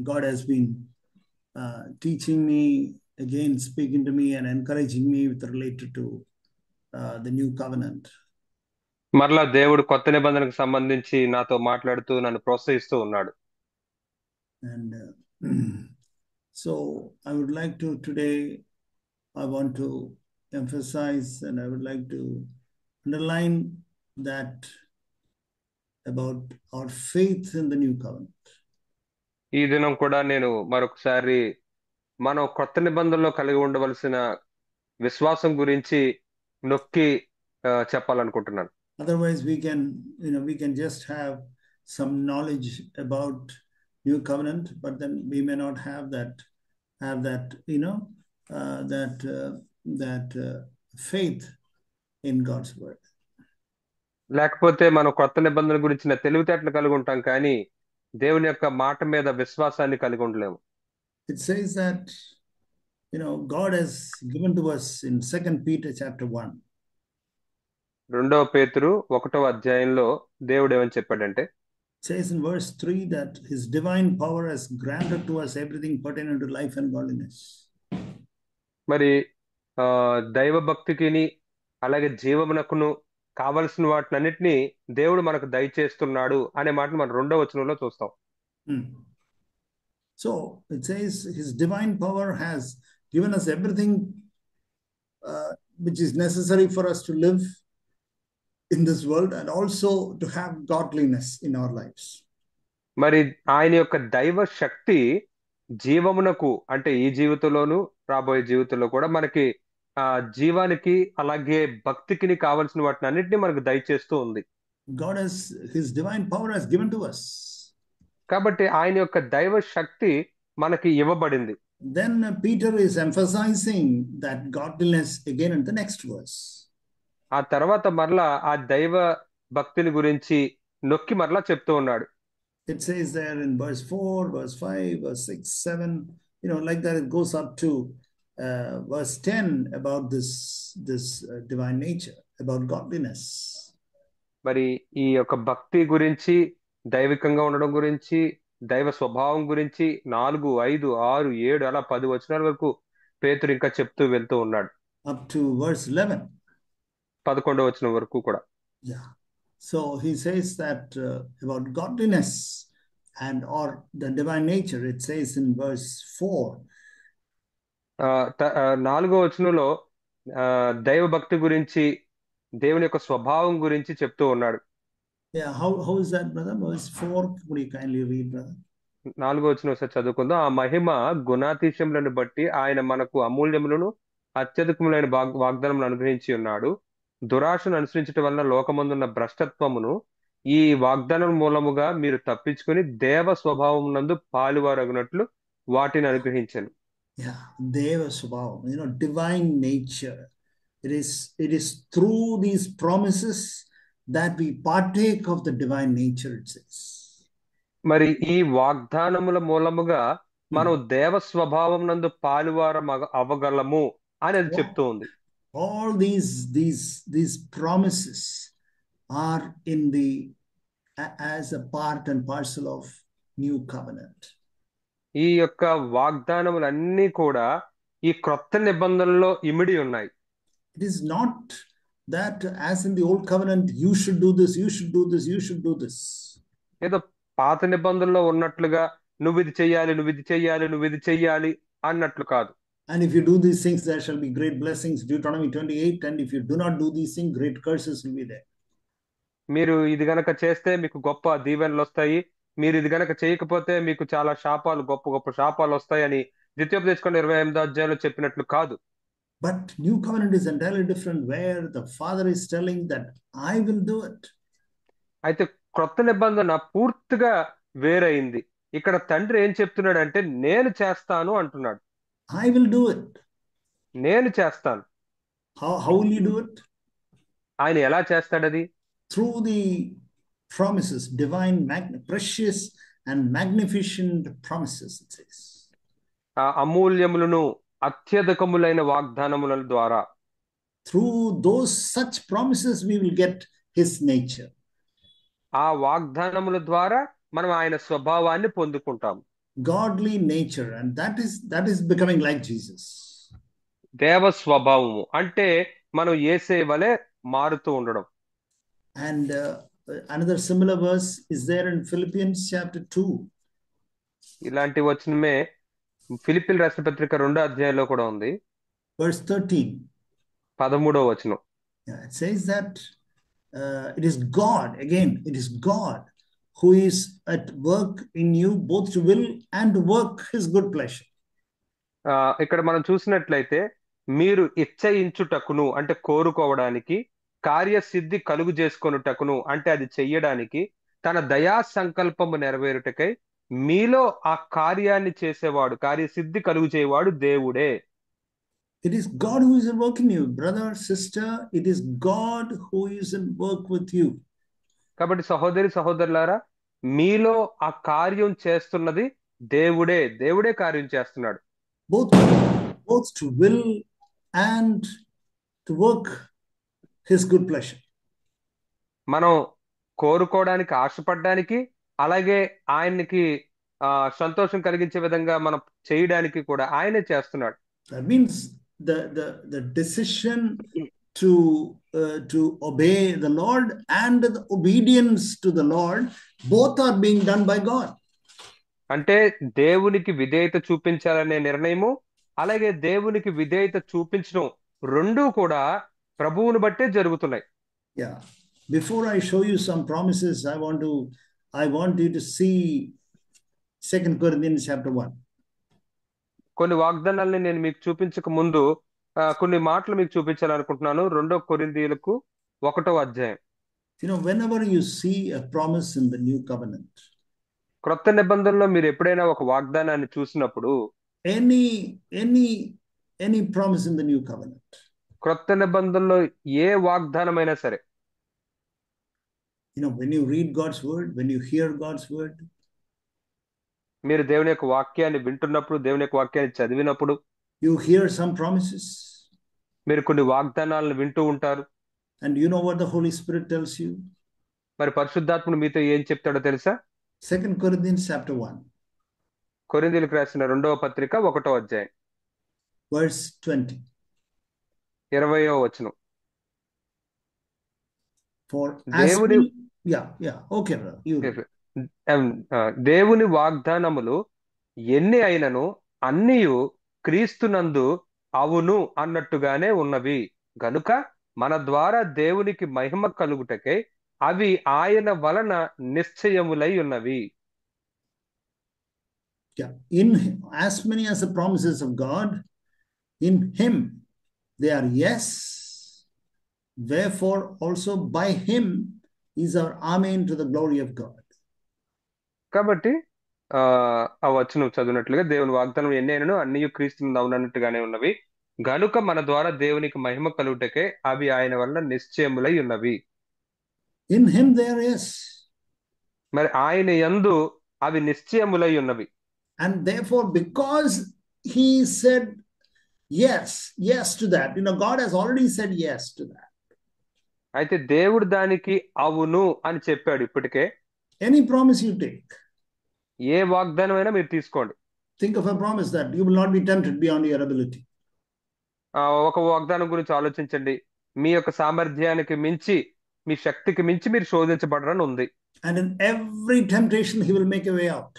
God has been teaching me, again speaking to me and encouraging me with related to the new covenant. మరలా దేవుడు కొత్త నిబంధనకు సంబంధించి నాతో మాట్లాడుతూ నన్ను ప్రోత్సహిస్తూ ఉన్నాడు. And so I would like to today, I want to emphasize and I would like to underline that about our faith in the new covenant. ఈ దినం కూడా నేను మరొకసారి మనం కొత్త నిబంధనలో కలిగి ఉండవలసిన విశ్వాసం గురించి నొక్కి చెప్పాలనుకుంటున్నాను. Otherwise, we can just have some knowledge about new covenant, but then we may not have that faith in God's word. లేకపోతే మనం కొత్త నిబంధన గురించిన తెలివితేటలు కలిగి ఉంటాం, కానీ దేవుని యొక్క మాట మీద విశ్వాసాన్ని కలిగి ఉండలేము. It says that God has given to us in 2 Peter chapter 1. 2 పేతురు 1వ అధ్యాయంలో దేవుడు ఏమని చెప్పాడంటే, It says in verse 3 that his divine power has granted to us everything pertaining to life and godliness. మరి దైవ భక్తికిని అలాగే జీవమునకును కావలసిన వాటినన్నిటినీ దేవుడు మనకు దయచేస్తున్నాడు అనే మాటను మనం 2వ వచనంలో చూస్తాం. So it says his divine power has given us everything which is necessary for us to live in this world and also to have godliness in our lives. మరి ఆయన యొక్క దైవ శక్తి జీవమునకు, అంటే ఈ జీవితంలోను రాబోయే జీవితంలో కూడా మనకి జీవానికి అలాగే భక్తికి కావలసిన వాటిని అన్నిటిని మనకు దయచేస్తూ ఉంది. God has his divine power has given to us. కాబట్టి ఆయన యొక్క దైవ శక్తి మనకి ఇవ్వబడింది. Then Peter is emphasizing that godliness again in the next verse. ఆ తర్వాత మరలా ఆ దైవ భక్తిని గురించి నొక్కి మరలా చెప్తూ ఉన్నాడు. It says there in verse 4, verse 5, verse 6, 7, like that it goes up to verse 10 about this divine nature, about godliness. మరి ఈ యొక్క భక్తి గురించి, దైవికంగా ఉండడం గురించి, దైవ స్వభావం గురించి 4, 5, 6, 7 అలా 10 వచనాల వరకు పేతురు ఇంకా చెప్తూ వెళ్తూ ఉన్నాడు. Up to verse 11. 11వ వచనం వరకు కూడా. Yeah. So he says that about godliness and or the divine nature, it says in verse 4. 4వ వచనంలో దైవ భక్తి గురించి, దేవుని యొక్క స్వభావం గురించి చెప్తూ ఉన్నాడు. Yeah, how is that, brother? Verse 4, would you kindly read, brother? 4వ వచనం ఒకసారి చదువుకుందాం. ఆ మహిమ గుణాతిశయములను బట్టి ఆయన మనకు అమూల్యములను అత్యధికములైన వాగ్దానములను అనుగ్రహించి ఉన్నాడు. దురాశను అనుసరించడం వలన లోకమందున్న భ్రష్టత్వమును ఈ వాగ్దానం మూలముగా మీరు తప్పించుకుని దేవ స్వభావం నందు పాలువారగినట్లు వాటిని అనుగ్రహించను. Yeah, Deva Swabhavam, divine nature. It is through these promises that we partake of the divine nature, it says. మరి ఈ వాగ్దానముల మూలముగా మనం దేవ స్వభావం నందు పాలువారం అవ్వగలము అని అది చెప్తూ ఉంది. All these promises are as a part and parcel of new covenant. ఈ యొక్క వాగ్దానములన్నీ కూడా ఈ క్రొత్త నిబంధనలో ఇమిడి ఉన్నాయి. It is not that as in the old covenant you should do this, you should do this, you should do this. ఏదో పాత నిబంధనలో ఉన్నట్లుగా నువ్వు ఇది చెయ్యాలి, నువ్వు ఇది చెయ్యాలి, నువ్వు ఇది చెయ్యాలి అన్నట్లు కాదు. And if you do these things, there shall be great blessings, Deuteronomy 28. And if you do not do these things, great curses will be there. మీరు ఇది గనక చేస్తే మీకు గొప్ప దీవెనలు వస్తాయి, మీరు ఇది గనక చేయకపోతే మీకు చాలా శాపాలు, గొప్ప గొప్ప శాపాలు వస్తాయని ద్వితీయోపదేశకాండం 28వ అధ్యాయంలో చెప్పినట్లు కాదు. But new covenant is entirely different, where the Father is telling that I will do it. అయితే క్రొత్త నిబంధన పూర్తిగా వేరైంది. ఇక్కడ తండ్రి ఏం చెప్తున్నాడంటే నేను చేస్తాను అంటున్నాడు. I will do it. నేను చేస్తాను. How will you do it? ఆయన ఎలా చేస్తాడది? Through the promises, divine, precious and magnificent promises, it says. ఆ అమూల్యములను అత్యధికములైన వాగ్దానముల ద్వారా. Through those such promises we will get his nature. ఆ వాగ్దానముల ద్వారా మనం ఆయన స్వభావాన్ని పొందుకుంటాం. godly nature, and that is becoming like Jesus. దేవ స్వభావము అంటే మనం యేసే వలె మారుతూ ఉండడం. And another similar verse is there in Philippians chapter 2, ఇలాంటి వచనమే ఫిలిప్పీయుల రాసిన పత్రిక 2వ అధ్యాయంలో కూడా ఉంది. verse 13. 13వ వచనం. Yeah, it says that it is God, again, it is God who is at work in you both to will and to work his good pleasure. ఇక్కడ మనం చూసినట్లయితే మీరు ఇచ్చయించుటకును అంటే కోరుకోవడానికి, కార్యసిద్ధి కలుగు చేసుకొనుటకును అంటే అది చెయ్యడానికి, తన దయా సంకల్పము నెరవేరుటకై మీలో ఆ కార్యాన్ని చేసేవాడు, కార్యసిద్ధి కలుగు చేయవాడు దేవుడే. It is God who is at work in you, brother, sister. It is God who is at work with you. కాబట్టి సహోదరి సహోదరులారా, మీలో ఆ కార్యం చేస్తున్నది దేవుడే. దేవుడే కార్యం చేస్తున్నాడు. Both to will and to work his good pleasure. మనం కోరుకోవడానికి, ఆశపడడానికి, అలాగే ఆయనకి సంతోషం కలిగించే విధంగా మనం చేయడానికి కూడా ఆయనే చేస్తున్నాడు. That means the decision to obey the Lord and the obedience to the Lord, both are being done by God. అంటే దేవునికి విధేయత చూపించాలనే నిర్ణయము, అలాగే దేవునికి విధేయత చూపించడం రెండూ కూడా ప్రభువుని బట్టే జరుగుతున్నాయి. Yeah. Before I show you some promises, I want you to see 2 Corinthians chapter 1. కొన్ని వాగ్దానాలని నేను మీకు చూపించక ముందు కొన్ని మాటలు మీకు చూపించాలనుకుంటున్నాను. 2 కొరింథీయులకు 1వ అధ్యాయం. Whenever you see a promise in the new covenant, క్రొత్త నిబంధనలో మీరు ఎప్పుడైనా ఒక వాగ్దానాన్ని చూసినప్పుడు, any promise in the new covenant, క్రొత్త నిబంధనలో ఏ వాగ్దానమైనా సరే, when you read God's word, when you hear God's word, మీరు దేవుని యొక్క వాక్యాన్ని వింటున్నప్పుడు, దేవుని యొక్క వాక్యాన్ని చదివినప్పుడు, you hear some promises, మీరు కొన్ని వాగ్దానాలను వింటూ ఉంటారు. and you know what the Holy Spirit tells you? మరి పరిశుద్ధాత్ముడు మీతో ఏం చెప్తాడో తెలుసా? 2 Corinthians chapter 1, కొరింథీయులకు రాసిన 2వ పత్రిక 1వ అధ్యాయం verse 20. 20వ వచనం. For దేవుని okay, you దేవుని వాగ్దానములు ఎన్ని అయినను అన్నియు క్రీస్తునందు అవును అన్నట్టుగానే ఉన్నవి గనుక మన ద్వారా దేవునికి మహిమ కలుగుటకై అవి ఆయన వలన నిశ్చయములై ఉన్నవి. as many as the promises of God, in him they are yes. Wherefore also by him is our amen to the glory of God. కాబట్టి ఆ వచనం చదివినట్లుగా దేవుని వాగ్దానం ఎన్ని అయినను అన్ని క్రీస్తునందు అవును అన్నట్టుగానే ఉన్నవి గనుక మన ద్వారా దేవునికి మహిమ కలుగుటకే అవి ఆయన వలన నిశ్చయములై ఉన్నవి. In him there is. మరి ఆయన యందు అవి నిశ్చయములై ఉన్నవి. And therefore, because he said yes to that, God has already said yes to that. అయితే దేవుడు దానికి అవును అని చెప్పాడు ఇప్పటికే. Any promise you take, ఏ వాగ్దానం అయినా మీరు తీసుకోండి. think of a promise that you will not be tempted beyond your ability. ఒక వాగ్దానం గురించి ఆలోచించండి. మీ యొక్క సామర్థ్యానికి మించి, మీ శక్తికి మించి మీరు శోధించబడరని ఉంది. And in every temptation he will make a way out.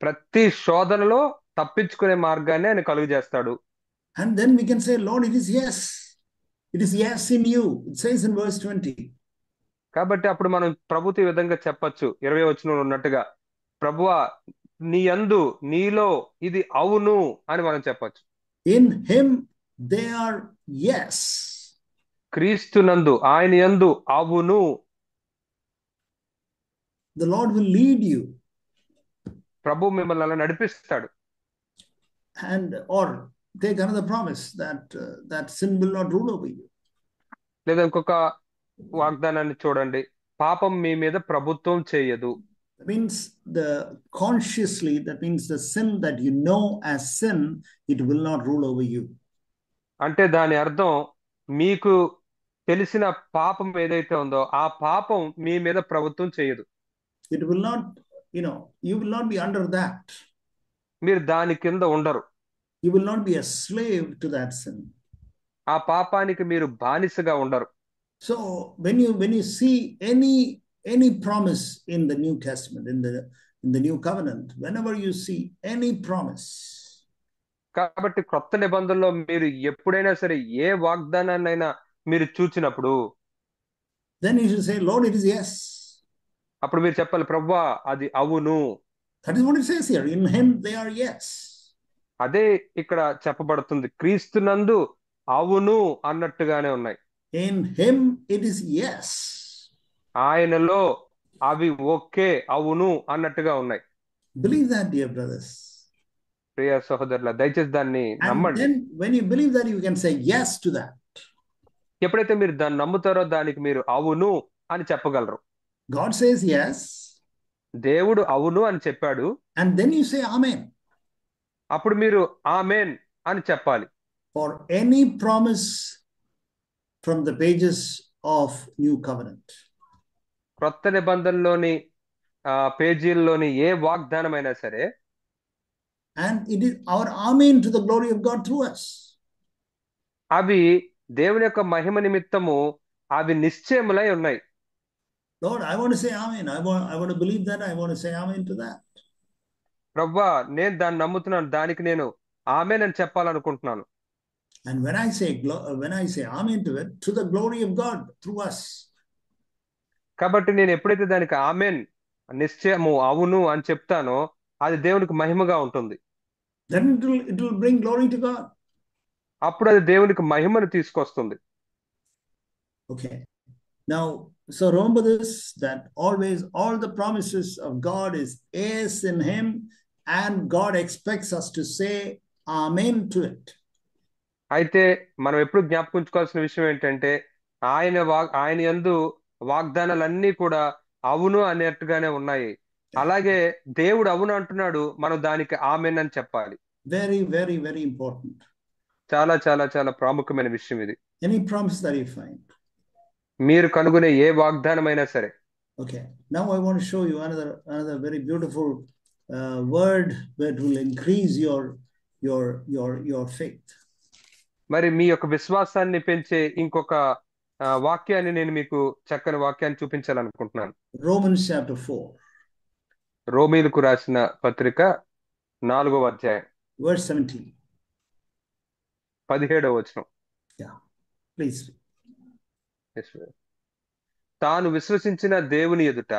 ప్రతి శోధనలో తప్పించుకునే మార్గాన్ని ఆయన కలుగజేస్తాడు. And then we can say, Lord, it is yes. It is yes in you. It says in verse 20. కాబట్టి అప్పుడు మనం ప్రభుతో ఈ విధంగా చెప్పొచ్చు, 20వ వచనంలో ఉన్నట్టుగా, ప్రభువా నీ యందు, నీలో ఇది అవును అని మనం చెప్పొచ్చు. In him they are yes. క్రీస్తునందు, ఆయన యందు అవును. The Lord will lead you. ప్రభు మిమ్మల్ని అలా నడిపిస్తాడు. And or take another promise that sin will not rule over you. లేదా ఇంకొక వాగ్దానాన్ని చూడండి, పాపం మీ మీద ప్రభుత్వం చేయదు. That means that means the sin that you know as sin, it will not rule over you. అంటే దాని అర్థం, మీకు తెలిసిన పాపం ఏదైతే ఉందో ఆ పాపం మీ మీద ప్రభుత్వం చేయదు. It will not, you will not be under that. మీరు దాని కింద ఉండరు. You will not be a slave to that sin. ఆ పాపానికి మీరు బానిసగా ఉండరు. So when you see any promise in the New Testament, in the new covenant, whenever you see any promise, కాబట్టి క్రొత్త నిబంధనలో మీరు ఎప్పుడైనా సరే ఏ వాగ్దానాన్నైనా మీరు చూచినప్పుడు then you should say, Lord, it is yes. అప్పుడు మీరు చెప్పాలి, ప్రభువా అది అవును. That is what it says here. In him they are yes. అదే ఇక్కడ చెప్పబడుతుంది, క్రీస్తునందు అవును అన్నట్టుగానే ఉన్నాయి. In him it is yes. ఆయనలో అవి ఓకే అవును అన్నట్టుగా ఉన్నాయి. Believe that, dear brothers. ప్రియ సహోదరుల, దయచేసి దాన్ని And నమ్మండి. then when you believe that, you can say yes to that. ఎప్పుడైతే మీరు దాన్ని నమ్ముతారో దానికి మీరు అవును అని చెప్పగలరు. God says yes. దేవుడు అవును అని చెప్పాడు. And then you say amen. అప్పుడు మీరు ఆమేన్ అని చెప్పాలి. For any promise from the pages of New Covenant. క్రొత్త నిబంధనలోని పేజీల్లోని ఏ వాగ్దానమైనా సరే, And it is our amen to the glory of God through us. అవి దేవుని యొక్క మహిమ నిమిత్తము అవి నిశ్చయములై ఉన్నాయి. Lord, I want to say amen. I want to believe that. I want to say amen to that. ప్రభువా, నేను దాన్ని నమ్ముతున్నాను, దానికి నేను ఆమేన్ అని చెప్పాలనుకుంటున్నాను. And when I say amen to it, to the glory of God through us. కాబట్టి నేను ఎప్పుడైతే దానికి ఆమేన్ నిశ్చయము అవును అని చెప్తానో అది దేవునికి మహిమగా ఉంటుంది. Then it will bring glory to God. అప్పుడు అది దేవునికి మహిమను తీసుకొస్తుంది. Okay. Now, so remember this, that always all the promises of God is yes in him, and God expects us to say amen to it. అయితే మనం ఎప్పుడు జ్ఞాపకించుకోవాల్సిన విషయం ఏంటంటే, ఆయన యందు వాగ్దానాలన్నీ కూడా అవును అనేట్టుగానే ఉన్నాయి. అలాగే దేవుడు అవును అంటున్నాడు, మనం దానికి ఆమేన్ అని చెప్పాలి. Very, very, very important. చాలా చాలా చాలా ప్రాముఖ్యమైన విషయం ఇది. Any promise that you find. మీరు కనుగొనే ఏ వాగ్దానమైనా సరే. Okay. Now I want to show you another very beautiful word that will increase your faith. మరి మీ యొక్క విశ్వాసాన్ని పెంచే ఇంకొక వాక్యాన్ని నేను మీకు చక్కని వాక్యాన్ని చూపించాలనుకుంటున్నాను. Romans chapter 4. రోమీలకు రాసిన పత్రిక 4వ అధ్యాయం verse 17. 17వ వచనం. Yeah, please. తాను విశ్వసించిన దేవుని ఎదుట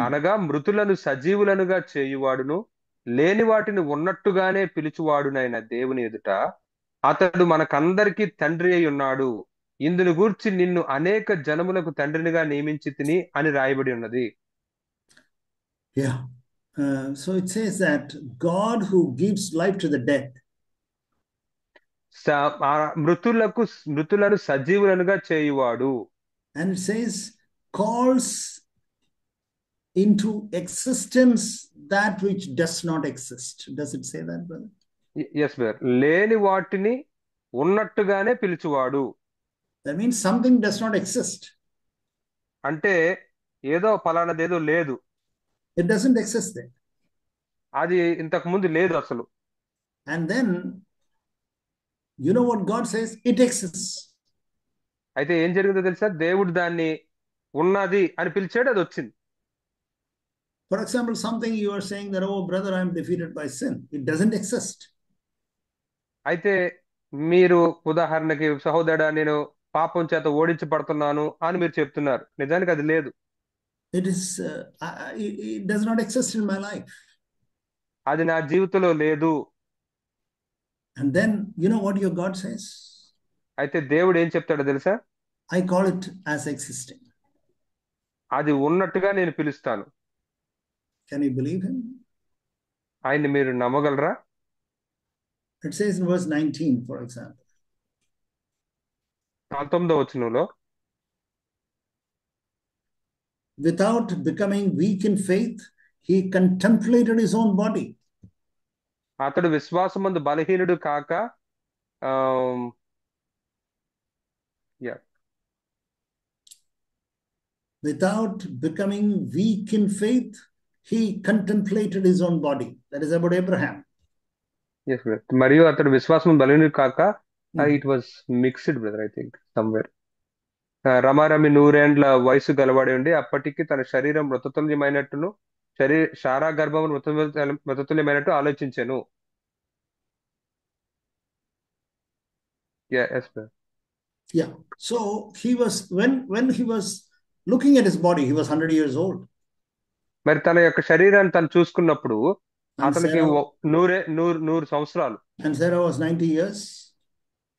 అనగా మృతులను సజీవులనుగా చేయువాడును లేని వాటిని ఉన్నట్టుగానే పిలుచువాడునైన దేవుని ఎదుట అతడు మనకందరికీ తండ్రి అయి ఉన్నాడు. ఇందును గూర్చి నిన్ను అనేక జనములకు తండ్రినిగా నియమించి తిని అని రాయబడి ఉన్నది. Yeah. So it says that God who gives life to the dead. మృతులను సజీవులనుగా చేయువాడు. And it says calls into existence that which does not exist. Does it say that, brother? Yes, brother. లేని వాటిని ఉన్నట్టుగానే పిలుచువాడు. That means something does not exist. అంటే ఏదో ఫలానాదేదో లేదు. It doesn't exist there. అది ఇంతకు ముందు లేదు అసలు. And then you know what God says? It exists. అయితే ఏం జరిగిందో తెలుసా? దేవుడు దాన్ని ఉన్నది అని పిలిచాడు, అది వచ్చింది. For example, something you are saying that, oh brother, I am defeated by sin. It doesn't exist. అయితే మీరు ఉదాహరణకి, సహోదరుడా నేను పాపం చేత ఓడించబడుతున్నాను అని మీరు చెప్తున్నారు. నిజానికి అది లేదు. It does not exist in my life. అది నా జీవితంలో లేదు. And then you know what your God says? అయితే దేవుడు ఏం చెప్తాడో తెలుసా? I call it as existing. అది ఉన్నట్టుగా నేను పిలుస్తాను. Can you believe him? ఆయన్ని మీరు నమ్మగలరా? It says in verse 19, for example. 19వ వచనంలో, without becoming weak in faith, he contemplated his own body. అతడు విశ్వాసమందు బలహీనుడు కాక without becoming weak in faith, he contemplated his own body. That is about Abraham. Yes, brother. మరియు అతడు విశ్వాసం బలీనుడు కాక Mm. It was mixed brother I think somewhere. రమారమి 100 ఏండ్ల వయసు గలవాడి ఉండి అప్పటికి తన శరీరం మృతతుల్యమైనట్టును శారా గర్భము మృతతుల్యమైనట్టు ఆలోచించెను. Yes brother. Yeah. So he was when he was looking at his body, he was 100 years old. మరి తన యొక్క శరీరాన్ని తను చూసుకున్నప్పుడు And అతనికి Sarah, 100 సంవత్సరాలు, and Sarah was 90 years.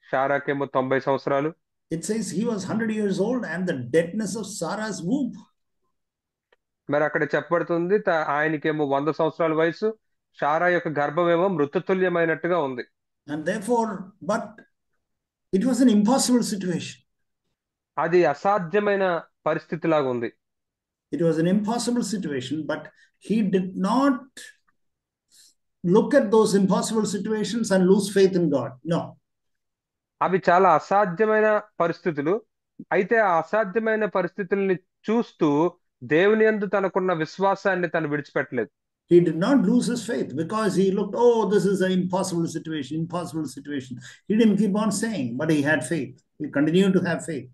శారాకేమో 90 సంవత్సరాలు. It says he was 100 years old and the deadness of Sarah's womb. మరి అక్కడ చెప్పబడుతుంది ఆయనకేమో 100 సంవత్సరాల వయసు, శారా యొక్క గర్భమేమో మృతతుల్యమైనట్టుగా ఉంది. And therefore, but it was an impossible situation. అది అసాధ్యమైన పరిస్థితి లాగా ఉంది. It was an impossible situation, but he did not look at those impossible situations and lose faith in God. No. అవి చాలా అసాధ్యమైన పరిస్థితులు. అయితే ఆ అసాధ్యమైన పరిస్థితుల్ని చూస్తూ దేవుని యందు తనకున్న విశ్వాసాన్ని తను విడిచిపెట్టలేదు. He did not lose his faith because he looked, oh, this is an impossible situation, impossible situation. He didn't keep on saying, but he had faith. He continued to have faith.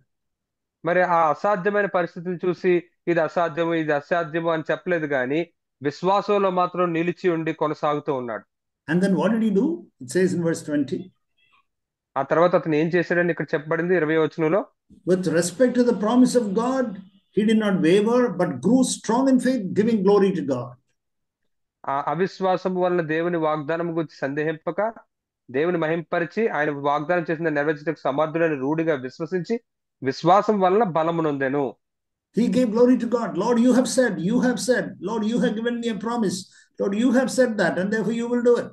మరి ఆ అసాధ్యమైన పరిస్థితిని చూసి ఇది అసాధ్యము ఇది అసాధ్యము అని చెప్పలేదు, కానీ విశ్వాసంలో మాత్రం నిలిచి ఉండి కొనసాగుతూ ఉన్నాడు. And then what did he do? It says in verse 20. ఆ తర్వాత అతను ఏం చేశాడని ఇక్కడ చెప్పబడింది 20వ వచనంలో. With respect to the promise of God, he did not waver, but grew strong in faith, giving glory to God. ఆ అవిశ్వాసం వలన దేవుని వాగ్దానం గురించి సందేహింపక దేవుని మహింపరిచి ఆయన వాగ్దానం చేసిన నెరవేర్చడానికి సమర్థుడని రూఢిగా విశ్వసించి విశ్వాసం వలన బలము నొందెను. He gave glory to God. Lord, you have said, Lord, you have given me a promise. Lord, you have said that, and therefore you will do it.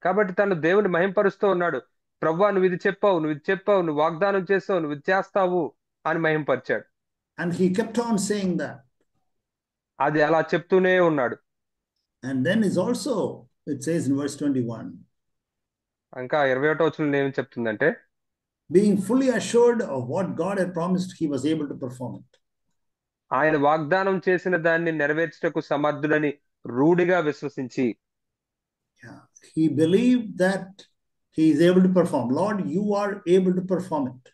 కాబట్టి తను దేవుని మహింపరుస్తూ ఉన్నాడు. ప్రభువా నువ్వు ఇది చెప్పావు, నువ్వు వాగ్దానం చేస్తావు, నువ్వు ఇది చేస్తావు అని మహింపరిచాడు. And he kept on saying that. అది అలా చెప్తూనే ఉన్నాడు. And then is also, it says in verse 21. ఇంకా 21వ వచనంలో ఏం చెప్తుందంటే, being fully assured of what God had promised, he was able to perform it. ఆయన వాగ్దానం చేసిన దాన్ని నెరవేర్చుటకు సమర్థుడని రూఢిగా విశ్వసించి, he believed that he is able to perform. Lord, you are able to perform it.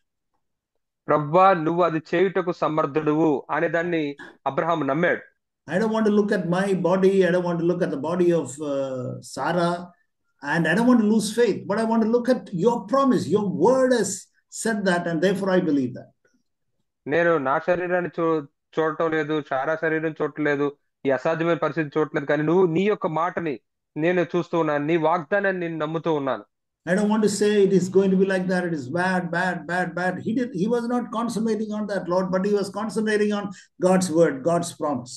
ప్రభువా నువ్వు అది చేయుటకు సమర్థుడువు అనే దాన్ని అబ్రహాం నమ్మాడు. I don't want to look at my body, I don't want to look at the body of Sarah, and I don't want to lose faith, but I want to look at your promise. Your word has said that, and therefore I believe that. నేను నా శరీరాన్ని చూడటం లేదు, శారా శరీరం చూడట్లేదు, ఈ అసాధ్యమైన పరిస్థితి చూడట్లేదు, కానీ నువ్వు నీ యొక్క మాటని నేను చూస్తూ ఉన్నాను, నీ వాగ్దానాన్ని నేను నమ్ముతూ ఉన్నాను. I don't want to say it is going to be like that, it is bad. He was not concentrating on that, Lord, but he was concentrating on God's word, God's promise.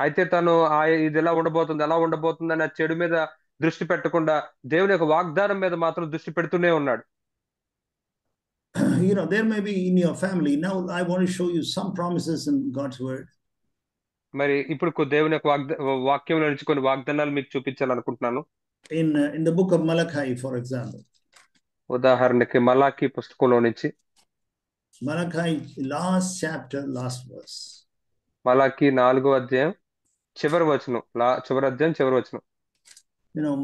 అయితే తను ఇది ఎలా ఉండబోతుంది అలా ఉండబోతుంది అని చెడు మీద దృష్టి పెట్టకుండా దేవుని యొక్క వాగ్దానం మీద మాత్రం దృష్టి పెడుతూనే ఉన్నాడు. There may be in your family. Now I want to show you some promises in God's word. మరి ఇప్పుడు దేవుని యొక్క వాక్యంలో నుంచి కొన్ని వాగ్దానాలు మీకు చూపించాలనుకుంటున్నాను. In the book of Malachi, for example. ఉదాహరణకి మలాకి పుస్తకంలో నుంచి, Malachi last chapter, last verse. మలాకి 4వ అధ్యాయం చివరి వచనం, చివరి అధ్యాయం చివరి వచనం.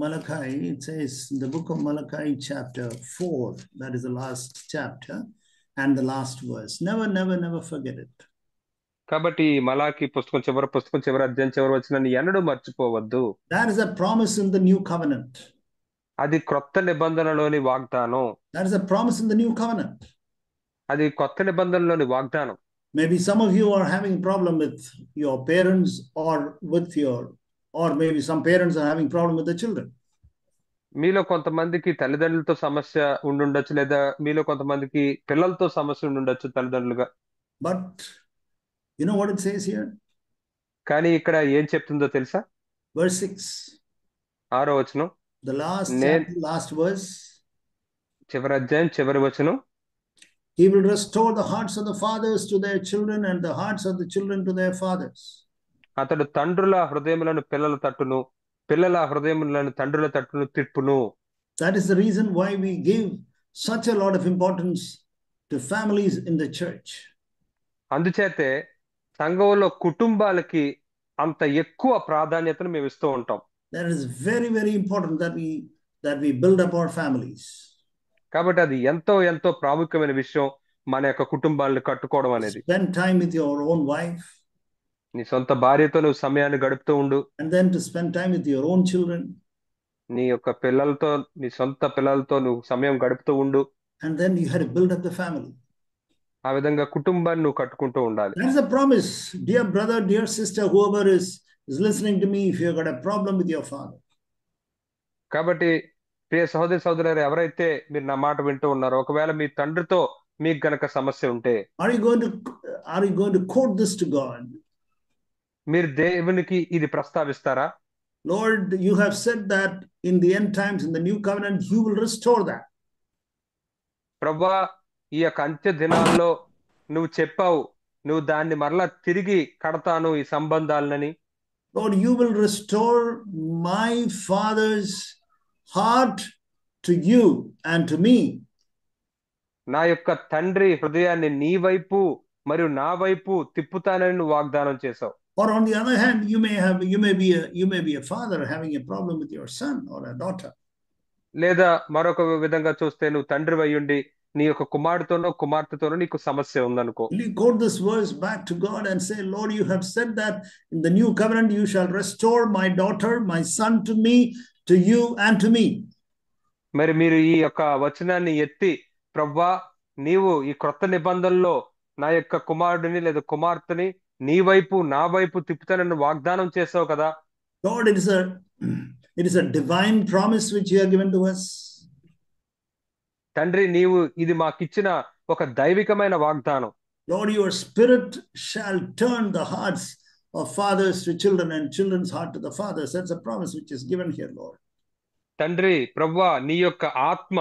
Malachi, it says in the book of Malachi chapter 4, that is the last chapter and the last verse. Never forget it. కాబట్టి మలాకి పుస్తకం చివరి అధ్యాయం చివరి వచనాన్ని ఎన్నడూ మర్చిపోవద్దు. That is a promise in the new covenant. అది క్రొత్త నిబంధనలోని వాగ్దానం. That is a promise in the new covenant. అది కొత్త నిబంధనలోని వాగ్దానం. Maybe some of you are having problem with your parents or maybe some parents are having problem with the children. మీలో కొంతమందికి తల్లిదండ్రులతో సమస్య ఉండుండొచ్చు, లేదా మీలో కొంతమందికి పిల్లలతో సమస్య ఉండుండొచ్చు తల్లిదండ్రులుగా. But you know what it says here? కానీ ఇక్కడ ఏం చెప్తుందో తెలుసా? Verse 6. 6వ వచనం. The last chapter, last verse. చివరి అధ్యాయం చివరి వచనం. He will restore the hearts of the fathers to their children and the hearts of the children to their fathers. అతడు తండ్రుల హృదయములను పిల్లల తట్టును, పిల్లల హృదయములను తండ్రుల తట్టును తిప్పును. That is the reason why we give such a lot of importance to families in the church. అందుచేతే సంఘంలో కుటుంబాలకి అంత ఎక్కువ ప్రాధాన్యతను మేము ఇస్తూ ఉంటాం. That is very important that we that we build up our families. కాబట్టి అది ఎంతో ఎంతో ప్రాముఖ్యమైన విషయం, మన యొక్క కుటుంబాలను కట్టుకోవడం అనేది. Spend time with your own wife, నీ సొంత భార్యతో నువ్వు సమయాన్ని గడుపుతూ ఉండు. and then to spend time with your own children, నీ యొక్క పిల్లలతో, నీ సొంత పిల్లలతో నువ్వు సమయం గడుపుతూ ఉండు. and then you have to build up the family. ఆ విధంగా కుటుంబాన్ని నువ్వు కట్టుకుంటూ ఉండాలి. That's a promise, dear brother, dear sister, whoever is listening to me. If you've got a problem with your father, కాబట్టి ప్రియ సహోదరి సహోదరులు ఎవరైతే మీరు నా మాట వింటూ ఉన్నారో, ఒకవేళ మీ తండ్రితో మీకు గనక సమస్య ఉంటే, are you going to quote this to God? మీరు దేవునికి ఇది ప్రస్తావిస్తారా? Lord, you have said that in the end times, in the new covenant, you will restore that. ప్రభువా, ఈ యొక్క అంత్య దినాల్లో నువ్వు చెప్పావు, నువ్వు దాన్ని మరలా తిరిగి కడతాను ఈ సంబంధాలనని. Lord, you will restore my father's heart to you and to me. నా యొక్క తండ్రి హృదయాన్ని నీ వైపు మరియు నా వైపు తిప్పుతానని నువ్వు వాగ్దానం చేసావు. Or on the other hand, you may be a father having a problem with your son or a daughter. లేదా మరొక విధంగా చూస్తే నువ్వు తండ్రి అయ్యుండి నీ యొక్క కుమారుడితోనో కుమార్తెతోనో నీకు సమస్య ఉందనుకో. Will you quote this verse back to God and say, Lord, you have said that in the new covenant you shall restore my daughter, my son to me, to you and to me. మరి మీరు ఈ యొక్క వచనాన్ని ఎత్తి, ప్రభువా నీవు ఈ క్రొత్త నిబంధనలో నా యొక్క కుమారుడిని లేదా కుమార్తెని నీ వైపు నా వైపు తిప్పుతానని వాగ్దానం చేసావు కదా. Lord, it is a divine promise which you have given to us. తండ్రి, నీవు ఇది మాకిచ్చిన ఒక దైవికమైన వాగ్దానం. Lord, your spirit shall turn the hearts of fathers to children and children's heart to the fathers. That's a promise which is given here, Lord. తండ్రి, ప్రభువా నీ యొక్క ఆత్మ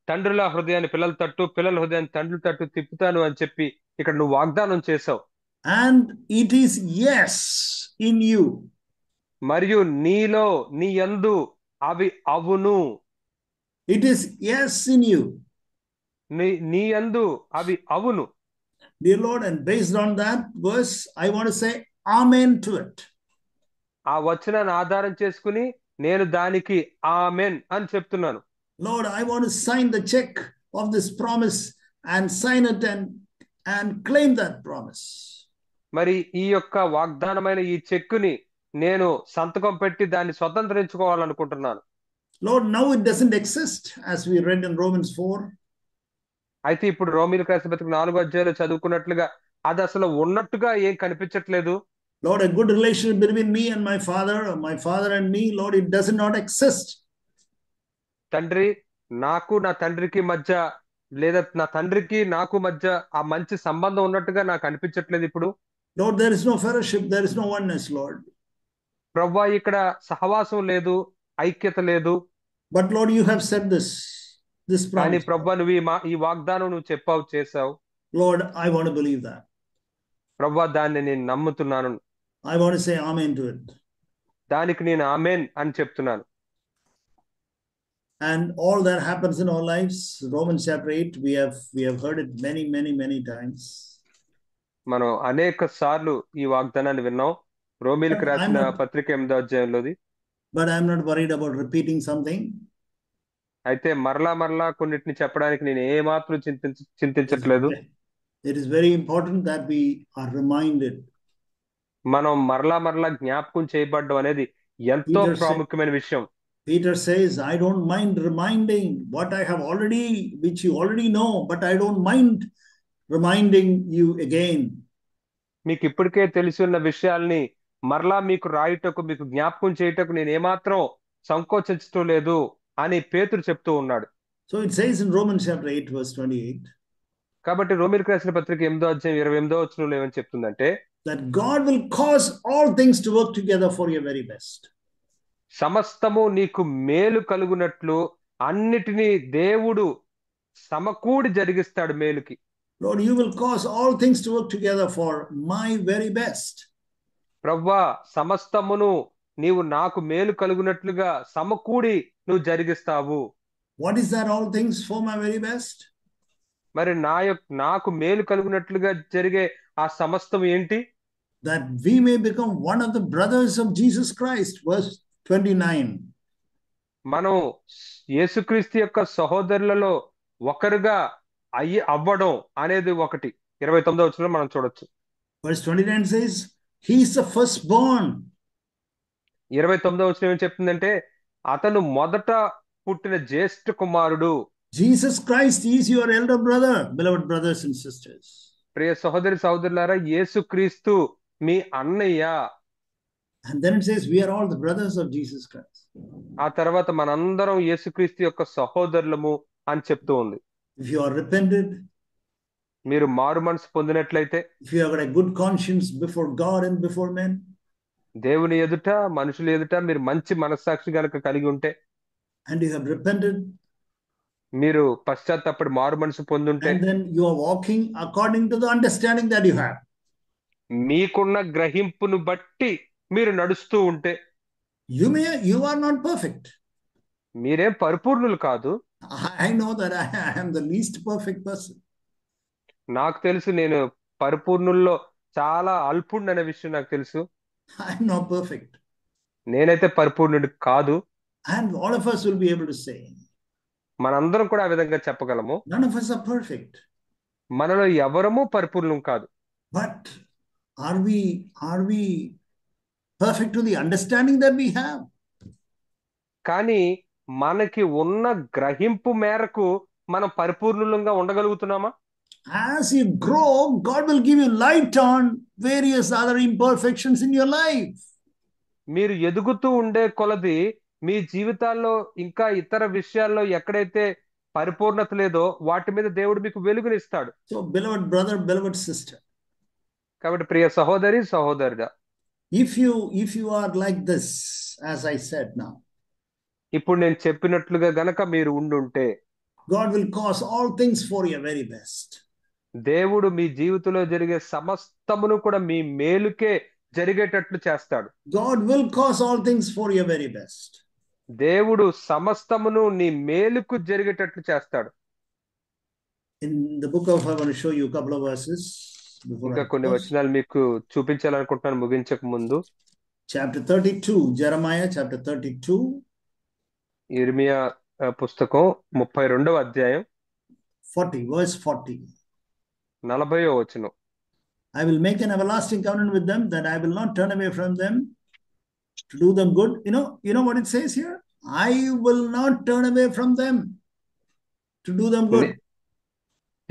తండ్రుల హృదయాన్ని పిల్లల తట్టు, పిల్లల హృదయాన్ని తండ్రుల తట్టు తిప్పుతాను అని చెప్పి ఇక్కడ నువ్వు వాగ్దానం చేసావు. And it is yes in you. మరియు నీలో, నీ యందు అవి అవును. It is yes in you. నీ యందు అవి అవును. Dear Lord, and based on that verse, I want to say amen to it. ఆ వచనాన్ని ఆధారం చేసుకుని నేను దానికి ఆమెన్ అని చెప్తున్నాను. Lord, I want to sign the check of this promise and sign it and claim that promise. మరి ఈ యొక్క వాగ్దానమైన ఈ చెక్కుని నేను సంతకం పెట్టి దాన్ని స్వతంత్రించుకోవాలనుకుంటున్నాను. Lord, now it doesn't exist as we read in Romans 4. అయితే ఇప్పుడు రోమీయులకు రాసిన పత్రిక 4వ అధ్యాయంలో చదువుకున్నట్లుగా అది అసలు ఉన్నట్టుగా ఏం కనిపించట్లేదు. Lord, a good relationship between me and my father, or my father and me, Lord, it does not exist. తండ్రి, నాకు నా తండ్రికి మధ్య, లేదా నా తండ్రికి నాకు మధ్య ఆ మంచి సంబంధం ఉన్నట్టుగా నాకు అనిపించట్లేదు ఇప్పుడు. Lord, there is no fellowship, there is no oneness, Lord. ప్రభువా, ఇక్కడ సహవాసం లేదు, ఐక్యత లేదు. But Lord, you have said this కానీ promise. ప్రభువా, నువ్వు ఈ వాగ్దానం నువ్వు చెప్పావు, చేసావు. Lord, I want to believe that. ప్రభువా, దాన్ని నేను నమ్ముతున్నాను. I want to say amen to it. దానికి నేను ఆమెన్ అని చెప్తున్నాను. And all that happens in our lives, Romans chapter 8, we have heard it many times. మనం అనేక సార్లు ఈ వాగ్దానాన్ని విన్నాం. రోమీయులకు రాసిన పత్రిక 8వ అధ్యాయంలోది. But I'm not worried about repeating something. అయితే మరలా కొన్నిటిని చెప్పడానికి నేను ఏమాత్రం చింతించట్లేదు. It is very important that we are reminded. మనం మరలా జ్ఞాపకం చేయబడడం అనేది ఎంతో ప్రాముఖ్యమైన విషయం. Peter says, I don't mind reminding what I have already, which you already know, but I don't mind reminding you again. మీకు ఇప్పటికే తెలిసి ఉన్న విషయాల్ని మరలా మీకు రాయుటకు, మీకు జ్ఞాపకం చేయుటకు నేను ఏమాత్రం సంకోచించటం లేదు అని పేతురు చెప్తూ ఉన్నాడు. So it says in Romans chapter 8 verse 28. కాబట్టి రోమీయులకు రాసిన పత్రిక 8వ అధ్యాయం 28వ వచనంలో ఏమని చెప్తుందంటే, that God will cause all things to work together for your very best. సమస్తము నీకు మేలు కలుగునట్లు అన్నిటినీ దేవుడు సమకూడి జరిగిస్తాడు మేలుకి. Lord, you will cause all things to work together for my very best. ప్రభువా, సమస్తమును నీవు నాకు మేలు కలుగునట్లుగా సమకూడి నువ్వు జరిగిస్తావు. What is that all things for my very best? మరి నాకు మేలు కలుగునట్లుగా జరిగే ఆ సమస్తం ఏంటి? That we may become one of the brothers of Jesus Christ, verse 29. మనం యేసుక్రీస్తు యొక్క సహోదరులలో ఒకరుగా అవ్వడం అనేది ఒకటి 29వ వచనంలో మనం చూడొచ్చు. Verse 29 says, He is the firstborn. 29వ వచనం ఏం చెప్తుందంటే అతను మొదట పుట్టిన జ్యేష్ఠ కుమారుడు. Jesus Christ is your elder brother, beloved brothers and sisters. ప్రియ సహోదరి సహోదరులారా, యేసుక్రీస్తు మీ అన్నయ్య. And then it says, we are all the brothers of Jesus Christ. ఆ తర్వాత మనందరం యేసుక్రీస్తు యొక్క సహోదరులము అని చెప్తూ ఉంది. If you are repented, మీరు మారు మనసు పొందినట్లయితే, if you have got a good conscience before God and before men, దేవుని ఎదుట మనుషుల ఎదుట మీరు మంచి మనస్సాక్షి గనక కలిగి ఉంటే, and you have repented, మీరు పశ్చాత్తాపడి మారు మనసు పొందుంటే, and then you are walking according to the understanding that you have, మీకున్న గ్రహింపును బట్టి మీరు నడుస్తూ ఉంటే, you are not perfect. మీరేం పరిపూర్ణులు కాదు. I know that I am the least perfect person. నాకు తెలుసు, నేను పరిపూర్ణుల్లో చాలా అల్పుణ్ణి అనే విషయం నాకు తెలుసు. I am not perfect. నేనైతే పరిపూర్ణుడు కాదు. And all of us will be able to say, మనందరం కూడా ఆ విధంగా చెప్పగలము. none of us are perfect. మనలో ఎవరము పరిపూర్ణం కాదు. But are we perfect to the understanding that we have? కానీ మనకి ఉన్న గ్రహింపు మేరకు మనం పరిపూర్ణులంగా ఉండగలుగుతున్నామా? As you grow, God will give you light on various other imperfections in your life. మీరు ఎదుగుతూ ఉండే కొలది మీ జీవితాల్లో ఇంకా ఇతర విషయాల్లో ఎక్కడైతే పరిపూర్ణత లేదో వాటి మీద దేవుడు మీకు వెలుగునిస్తాడు. So, beloved brother, beloved sister, కాబట్టి ప్రియ సహోదరి సహోదరుడా, if you are like this, as I said now, ఇప్పుడు నేను చెప్పినట్లుగా గనక మీరు ఉండుంటే, God will cause all things for your very best. దేవుడు మీ జీవితంలో జరిగే సమస్తమును కూడా మీ మేలుకే జరిగేటట్లు చేస్తాడు. God will cause all things for your very best. దేవుడు సమస్తమును నీ మేలుకు జరిగేటట్లు చేస్తాడు. In the book of, I want to show you a couple of verses before ఇంకా I కొన్ని close. వచనాలు మీకు చూపించాలనుకుంటున్నాను ముగించక ముందు. Chapter 32, Jeremiah chapter 32. ఇర్మియా పుస్తకం 32వ అధ్యాయం 40, verse 40. 40వ వచనం. I will make an everlasting covenant with them, that I will not turn away from them to do them good. You know what it says here? I will not turn away from them to do them good.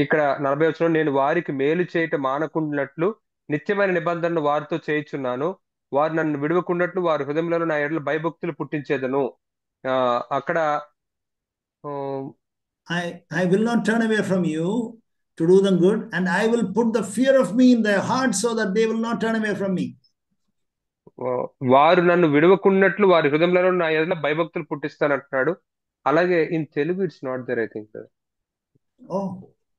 ఇక్కడ 40వ వచనం, నేను వారికి మేలు చేయట మానకుండానట్లు నిత్యమైన నిబంధనను వారితో చేయుచున్నాను, వారు నన్ను విడవకుండాట్లు వారి హృదయంలో నా ఎడల భయభక్తులు పుట్టించేదను. అక్కడ I will not turn away from you to do them good, and I will put the fear of me in their hearts so that they will not turn away from me. వారు నన్ను విడవకున్నట్లు వారి హృదయంలో నా ఎడల భయభక్తులు పుట్టిస్తానంటున్నాడు. అలాగే in Telugu it's not there, I think. Oh,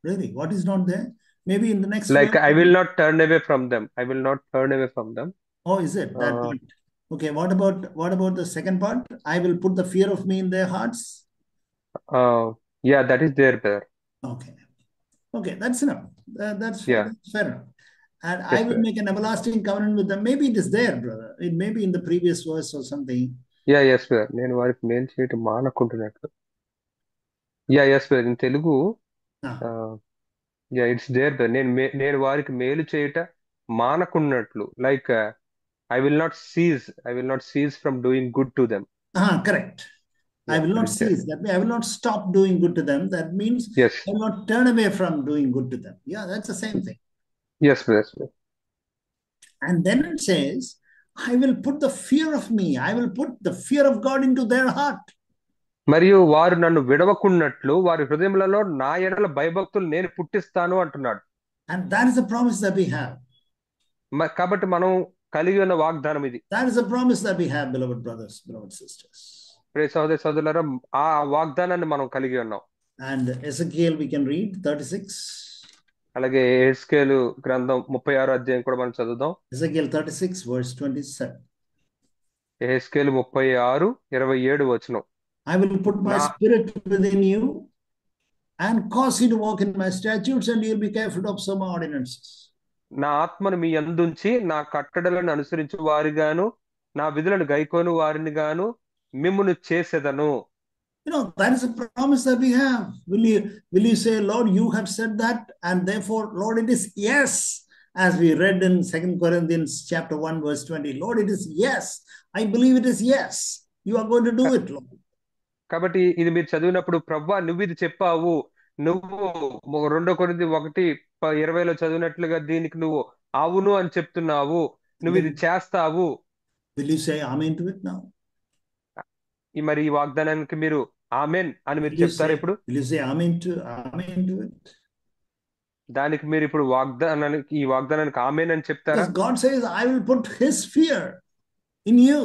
really? What is not there? Maybe in the next like verse. I will not turn away from them. I will not turn away from them. Oh, is it that part? Okay, what about the second part? I will put the fear of me in their hearts. Yeah, that is there. Okay, that's enough. That's fair enough. And Yes, I will sir. make an everlasting covenant with them. Maybe it is there, brother. It may be in the previous verse or something. Yeah, yes, sir. నేను వారికి మేలు చేయటం మానకుంటున్నట్లు. Yeah, yes, sir. In Telugu yeah, it's there. నేను వారికి మేలు చేయట మానకున్నట్లు. Like I will not cease from doing good to them. Correct. I Yeah, will not it's there. cease. That means I will not stop doing good to them. That means Yes. I will not turn away from doing good to them. Yeah, that's the same thing. Yes, yes, yes. And then it says, I will put the fear of me. I will put the fear of God into their heart. మరియు వారు నన్ను విడవకున్నట్లు వారి హృదయములలో నా ఎడల భయభక్తులు నేను పుట్టిస్తాను అంటున్నాడు. And that is the promise that we have. కాబట్టి మనం కలిగి ఉన్న వాగ్దానం ఇది. That is the promise that we have, beloved brothers, beloved sisters. ప్రియ సహోదరి సహోదరులారా, ఆ వాగ్దానాన్ని మనం కలిగి ఉన్నాం. And Ezekiel we can read 36. అలాగే యెహెజ్కేలు గ్రంథం 36వ అధ్యాయం కూడా మనం చదువుదాం. Ezekiel 36 verse 27. యెహెజ్కేలు 36:27 వచనం. I will put my spirit within you and cause you to walk in my statutes, and you will be careful to observe my ordinances. నా ఆత్మను మీ యందుంచి నా కట్టడలను అనుసరించు వారిగాను నా విధులను గైకోను వారిని గాను మిమ్మును చేసేదను. That is a promise that we have. Will you say, Lord, you have said that, and therefore, Lord, it is yes, as we read in 2 Corinthians chapter 1, verse 20. Lord, it is yes. I believe it is yes. You are going to do it, Lord. కాబట్టి ఇది మీరు చదివినప్పుడు ప్రవ్వా నువ్వు ఇది చెప్పావు, నువ్వు 2 కొరింథీ 1:20లో చదివినట్లుగా దీనికి నువ్వు అవును అని చెప్తున్నావు, And నువ్వు ఇది then చేస్తావు. will you say amen to it now? మరి ఈ వాగ్దానానికి మీరు ఆమెన్ అని మీరు Will you చెప్తారు say, ఇప్పుడు. will you say amen to it? దానికి మీరు ఇప్పుడు ఈ వాగ్దానానికి ఆమెన్ అని చెప్తారా? Because God says, I will put his fear in you.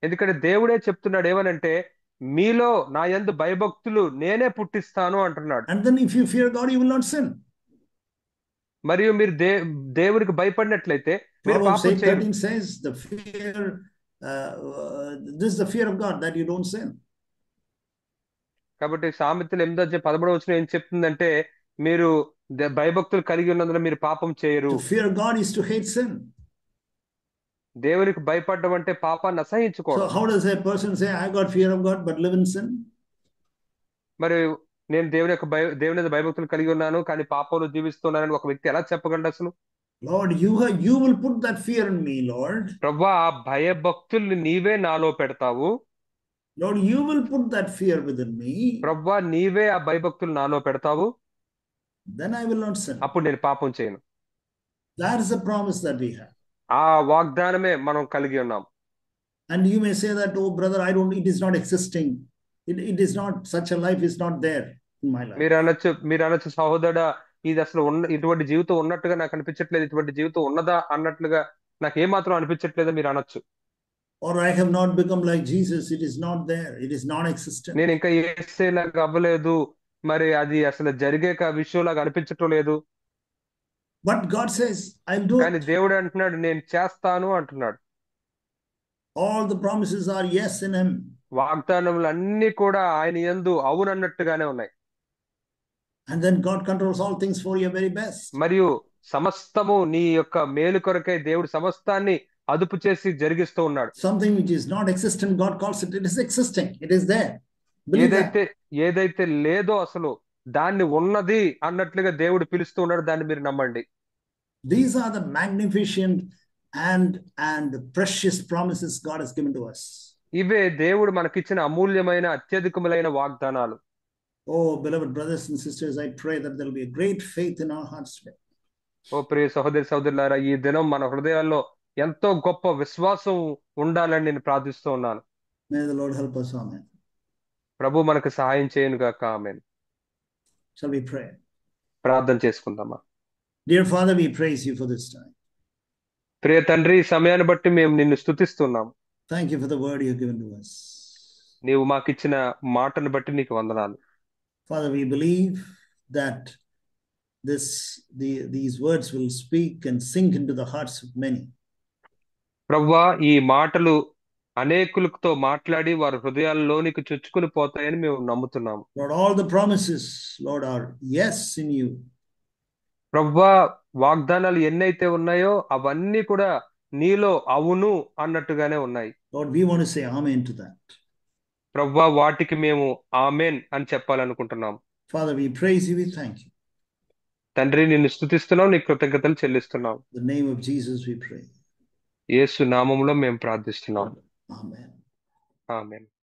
ఎందుకంటే దేవుడే చెప్తున్నాడు ఏమనంటే, మీలో నా యందు భయభక్తులు నేనే పుట్టిస్తాను అంటున్నాడు. And then if you fear God, you will not sin. మరియు మీరు దేవునికి భయపడినట్లయితే మీరు Proverbs పాపం చేయరు. 8:13 says, this is the fear of God, that you don't sin. కాబట్టి సామెతలు 8:13 ఏం చెప్తుందంటే, మీరు భయభక్తులు కలిగి ఉన్నందున మీరు పాపం చేయరు. To fear God is to hate sin. దేవునికి భయపడడం అంటే పాపాన్ని So అసహించుకోవడం. how does a person say, I got fear of God, but live in sin? మరి నేను దేవుని మీద భయభక్తులు కలిగి ఉన్నాను కానీ పాపంలో జీవిస్తున్నానని ఒక వ్యక్తి ఎలా చెప్పగలడు అసలు? Lord, you will put that fear in me, Lord. ప్రభువా, ఆ భయభక్తుల్ని నీవే నాలో పెడతావు. Lord, you will put that fear within me. ప్రభువా, నీవే ఆ భయభక్తులు నాలో పెడతావు. Then I will not sin. అప్పుడు నేను పాపం చేయను. That is a promise that we have. ఆ వాగ్దానమే మనం కలిగి ఉన్నాం. And you may say that, oh brother, it is not existing. It is not, such a life is not there in my life. మీరు అనొచ్చు సహోదరుడా, ఇది అసలు ఇటువంటి జీవితం ఉన్నట్టుగా నాకు అనిపించట్లేదు, ఇటువంటి జీవితం ఉన్నదా అన్నట్లుగా నాకు ఏమాత్రం అనిపించట్లేదు మీరు అనొచ్చు. Or I have not become like Jesus. It is not there. It is non-existent. నేను ఇంకా యేసులాగా అవ్వలేదు, మరి అది అసలు జరిగే విషయంలాగా అనిపించటం లేదు. But God says, I'll do కానీ it. దేవుడు అంటున్నాడు నేను చేస్తాను అంటున్నాడు. All the promises are yes in him. వాగ్దానములు అన్ని కూడా ఆయన యందు అవునన్నట్టుగానే ఉన్నాయి. And then God controls all things for your very best. మరియు సమస్తము నీ యొక్క మేలు కొరకై దేవుడు సమస్తాన్ని అదుపు చేసి జరిగిస్తూ ఉన్నాడు. Something which is not existent, God calls it. It is existing. It is there. Believe that. ఏదైతే లేదో అసలు దాన్ని ఉన్నది అన్నట్లుగా దేవుడు పిలుస్తూ ఉన్నాడు. దాన్ని మీరు నమ్మండి. These are the magnificent and precious promises God has given to us. ఇవే దేవుడు మనకిచ్చిన అమూల్యమైన అత్యధికములైన వాగ్దానాలు. Oh, beloved brothers and sisters, I pray that there will be a great faith in our hearts today. ఓ ప్రియ సహోదరి సహోదరులారా, ఈ దినం మన హృదయాల్లో ఎంతో గొప్ప విశ్వాసం ఉండాలని నేను ప్రార్థిస్తూ ఉన్నాను. May the Lord help us. Amen. ప్రభు మనకు సహాయం చేయను గాక. ఆమేన్. Shall we pray? ప్రార్థన చేసుకుందామా? Dear Father, we praise you for this time. ప్రియ తండ్రి, ఈ సమయాన్ని బట్టి మేము నిన్ను స్తుతిస్తున్నాం. Thank you for the word you have given to us. నీవు మాకిచ్చిన మాటను బట్టి నీకు వందనాలు. Father, we believe that these words will speak and sink into the hearts of many. ప్రభువా, ఈ మాటలు అనేకులతో మాట్లాడి వారి హృదయాల్లోనికి చొచ్చుకుని పోతాయని మేము నమ్ముతున్నాము. Lord, all the promises, Lord, are yes in you. ప్రభువా, వాగ్దానాలు ఎన్నైతే ఉన్నాయో అవన్నీ కూడా నీలో అవును అన్నట్టుగానే ఉన్నాయి. Lord, we want to say amen to that. ప్రభువా, వాటికి మేము ఆమెన్ అని చెప్పాలనుకుంటున్నాం. Father, we praise you, we thank you. తండ్రి, నిన్ను స్తుతిస్తున్నాం, నీ కృతజ్ఞతలు చెల్లిస్తున్నాం. In the name of Jesus we pray. యేసు నామములో మేము ప్రార్థిస్తున్నాం. Amen. ఆమేన్.